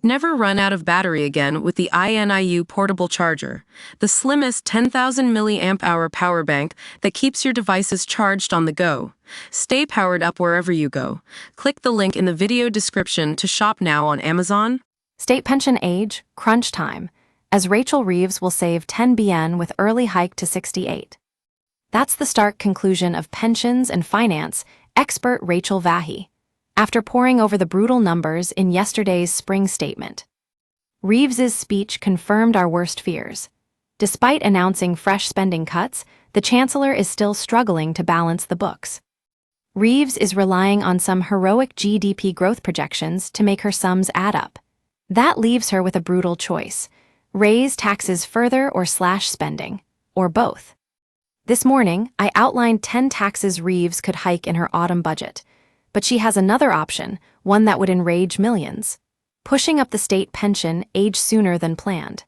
Never run out of battery again with the INIU portable charger, the slimmest 10,000 milliamp hour power bank that keeps your devices charged on the go. Stay powered up wherever you go. Click the link in the video description to shop now on Amazon. State pension age, crunch time, as Rachel Reeves will save 10 BN with early hike to 68. That's the stark conclusion of pensions and finance expert Rachel Vahey, after poring over the brutal numbers in yesterday's spring statement. Reeves's speech confirmed our worst fears. Despite announcing fresh spending cuts, the chancellor is still struggling to balance the books. Reeves is relying on some heroic GDP growth projections to make her sums add up. That leaves her with a brutal choice: raise taxes further or slash spending, or both. This morning, I outlined 10 taxes Reeves could hike in her autumn budget, but she has another option, one that would enrage millions: pushing up the state pension age sooner than planned.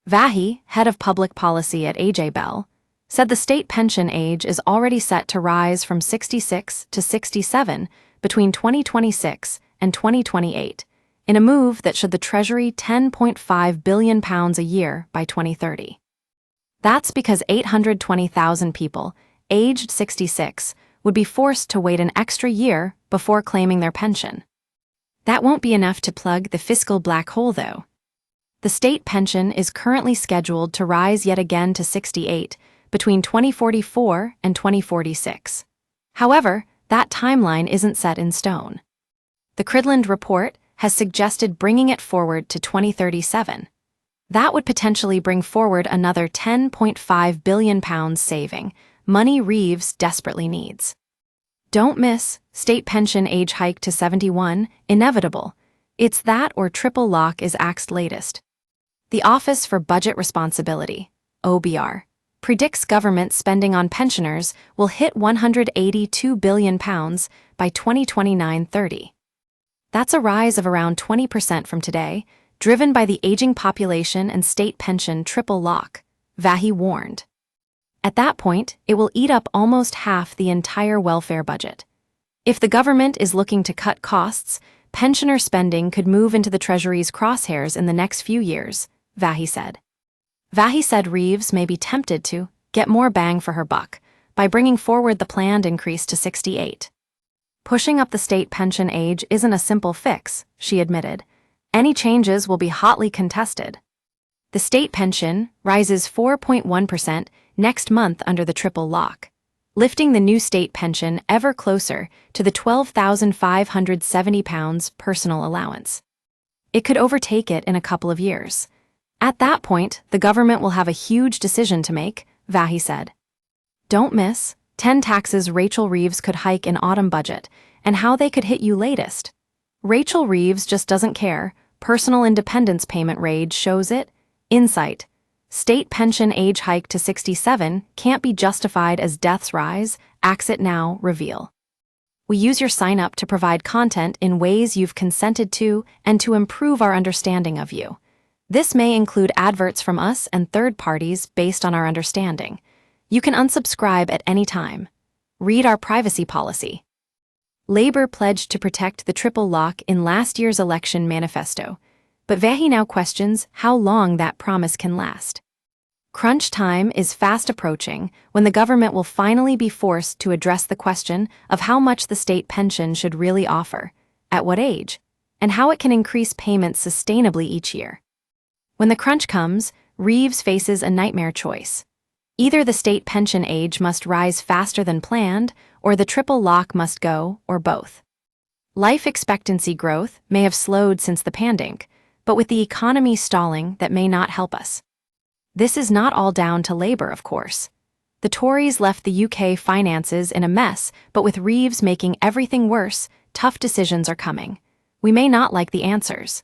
Vahey, head of public policy at AJ Bell, said the state pension age is already set to rise from 66 to 67 between 2026 and 2028, in a move that should the Treasury £10.5 billion a year by 2030. That's because 820,000 people, aged 66, would be forced to wait an extra year before claiming their pension. That won't be enough to plug the fiscal black hole, though. The state pension is currently scheduled to rise yet again to 68 between 2044 and 2046. However, that timeline isn't set in stone. The Cridland report has suggested bringing it forward to 2037. That would potentially bring forward another £10.5 billion saving, money Reeves desperately needs. Don't miss state pension age hike to 71, inevitable. It's that or triple lock is axed latest. The Office for Budget Responsibility, OBR, predicts government spending on pensioners will hit £182 billion by 2029-30. That's a rise of around 20% from today, driven by the aging population and state pension triple lock, Vahey warned. At that point, it will eat up almost half the entire welfare budget. If the government is looking to cut costs, pensioner spending could move into the Treasury's crosshairs in the next few years, Vahey said. Vahey said Reeves may be tempted to get more bang for her buck by bringing forward the planned increase to 68. Pushing up the state pension age isn't a simple fix, she admitted. Any changes will be hotly contested. The state pension rises 4.1% next month under the triple lock, lifting the new state pension ever closer to the £12,570 personal allowance. It could overtake it in a couple of years. At that point, the government will have a huge decision to make, Vahey said. Don't miss 10 taxes Rachel Reeves could hike in autumn budget and how they could hit you latest. Rachel Reeves just doesn't care. Personal independence payment rage shows it. Insight: state pension age hike to 67 can't be justified as death's rise, axe it now, reveal. We use your sign-up to provide content in ways you've consented to and to improve our understanding of you. This may include adverts from us and third parties based on our understanding. You can unsubscribe at any time. Read our privacy policy. Labor pledged to protect the triple lock in last year's election manifesto, but Vahey now questions how long that promise can last. Crunch time is fast approaching when the government will finally be forced to address the question of how much the state pension should really offer, at what age, and how it can increase payments sustainably each year. When the crunch comes, Reeves faces a nightmare choice. Either the state pension age must rise faster than planned, or the triple lock must go, or both. Life expectancy growth may have slowed since the pandemic, but with the economy stalling, that may not help us. This is not all down to Labour, of course. The Tories left the UK finances in a mess, but with Reeves making everything worse, tough decisions are coming. We may not like the answers,